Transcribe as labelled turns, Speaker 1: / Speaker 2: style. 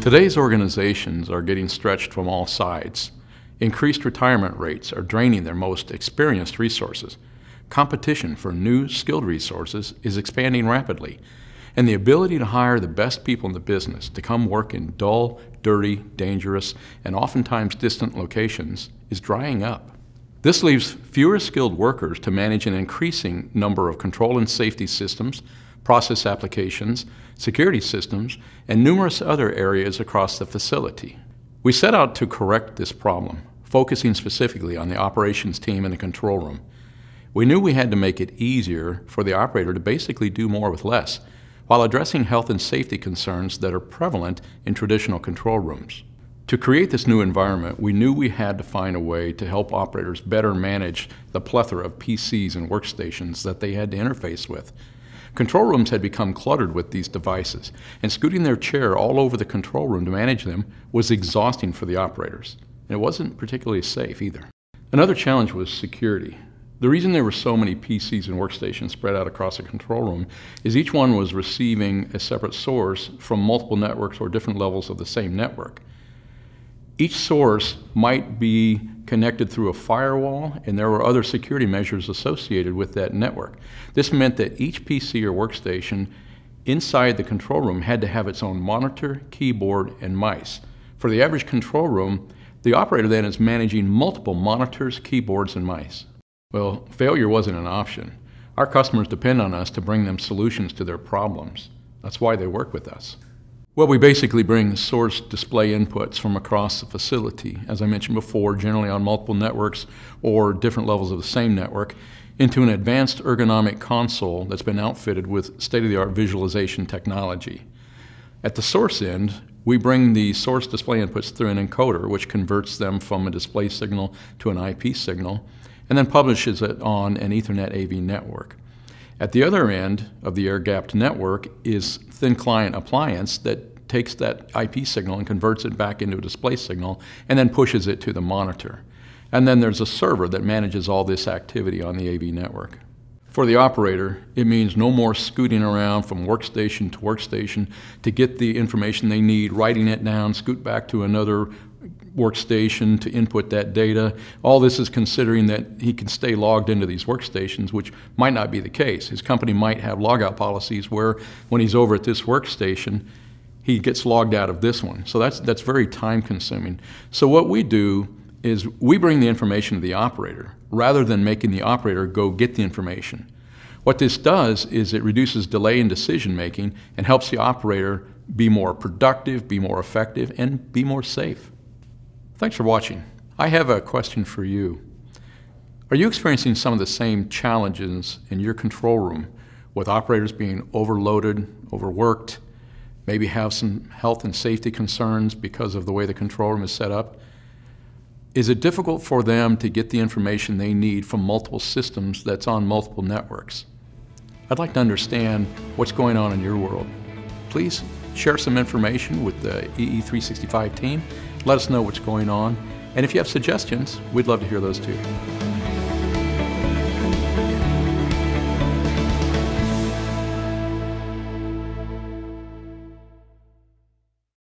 Speaker 1: Today's organizations are getting stretched from all sides. Increased retirement rates are draining their most experienced resources. Competition for new, skilled resources is expanding rapidly, and the ability to hire the best people in the business to come work in dull, dirty, dangerous, and oftentimes distant locations is drying up. This leaves fewer skilled workers to manage an increasing number of control and safety systems, process applications, security systems, and numerous other areas across the facility. We set out to correct this problem, focusing specifically on the operations team in the control room. We knew we had to make it easier for the operator to basically do more with less, while addressing health and safety concerns that are prevalent in traditional control rooms. To create this new environment, we knew we had to find a way to help operators better manage the plethora of PCs and workstations that they had to interface with. Control rooms had become cluttered with these devices, and scooting their chair all over the control room to manage them was exhausting for the operators. And it wasn't particularly safe either. Another challenge was security. The reason there were so many PCs and workstations spread out across a control room is each one was receiving a separate source from multiple networks or different levels of the same network. Each source might be connected through a firewall, and there were other security measures associated with that network. This meant that each PC or workstation inside the control room had to have its own monitor, keyboard, and mice. For the average control room, the operator then is managing multiple monitors, keyboards, and mice. Well, failure wasn't an option. Our customers depend on us to bring them solutions to their problems. That's why they work with us. Well, we basically bring source display inputs from across the facility, as I mentioned before, generally on multiple networks or different levels of the same network, into an advanced ergonomic console that's been outfitted with state-of-the-art visualization technology. At the source end, we bring the source display inputs through an encoder, which converts them from a display signal to an IP signal, and then publishes it on an Ethernet AV network. At the other end of the air-gapped network is thin client appliance that takes that IP signal and converts it back into a display signal and then pushes it to the monitor. And then there's a server that manages all this activity on the AV network. For the operator, it means no more scooting around from workstation to workstation to get the information they need, writing it down, scoot back to another workstation to input that data. All this is considering that he can stay logged into these workstations, which might not be the case. His company might have logout policies where when he's over at this workstation, he gets logged out of this one. So that's very time consuming. So what we do is we bring the information to the operator rather than making the operator go get the information. What this does is it reduces delay in decision making and helps the operator be more productive, be more effective, and be more safe. Thanks for watching. I have a question for you. Are you experiencing some of the same challenges in your control room with operators being overloaded, overworked, maybe have some health and safety concerns because of the way the control room is set up? Is it difficult for them to get the information they need from multiple systems that's on multiple networks? I'd like to understand what's going on in your world. Please share some information with the EE365 team. Let us know what's going on. And if you have suggestions, we'd love to hear those too.